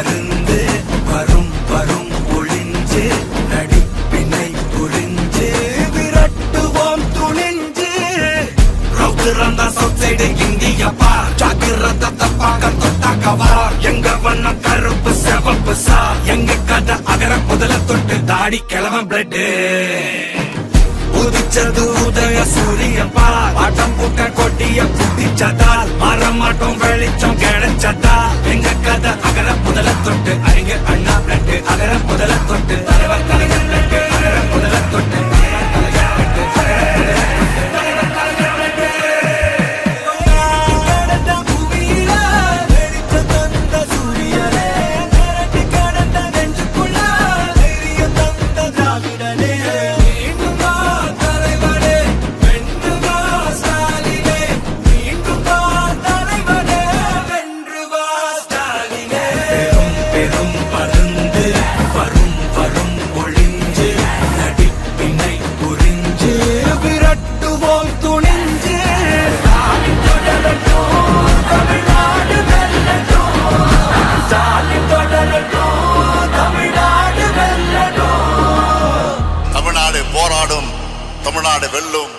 பருந்து வரும் வரும் ஒளிஞ்சு நடிப்பினை புரிஞ்சு விரட்டுவோம் துணிஞ்சு ரவுத்துறந்த சவுசைடு இந்திய பார் ஜாக்கிரத தப்பாக தொட்டாக்கவா எங்க வண்ணம் கருப்பு செவப்பு சா எங்க கதை அகர முதல தொட்டு தாடி கிளவன் பிளட் உதிச்சது உதய சூரியன் பார் ஆட்டம் புட்ட கொட்டிய புட்டிச்சதால் மாறமாட்டோம் வெளிச்சம் கிடைச்சதா எங்க கதை அகர முதல தொட்டு அறிஞர் அண்ணா பிளட் அகர முதல தொட்டு தலைவர் கலைஞர் பிளட் அகர முதல தொட்டு தமிழ்நாடு போராடும், தமிழ்நாடு வெல்லும்.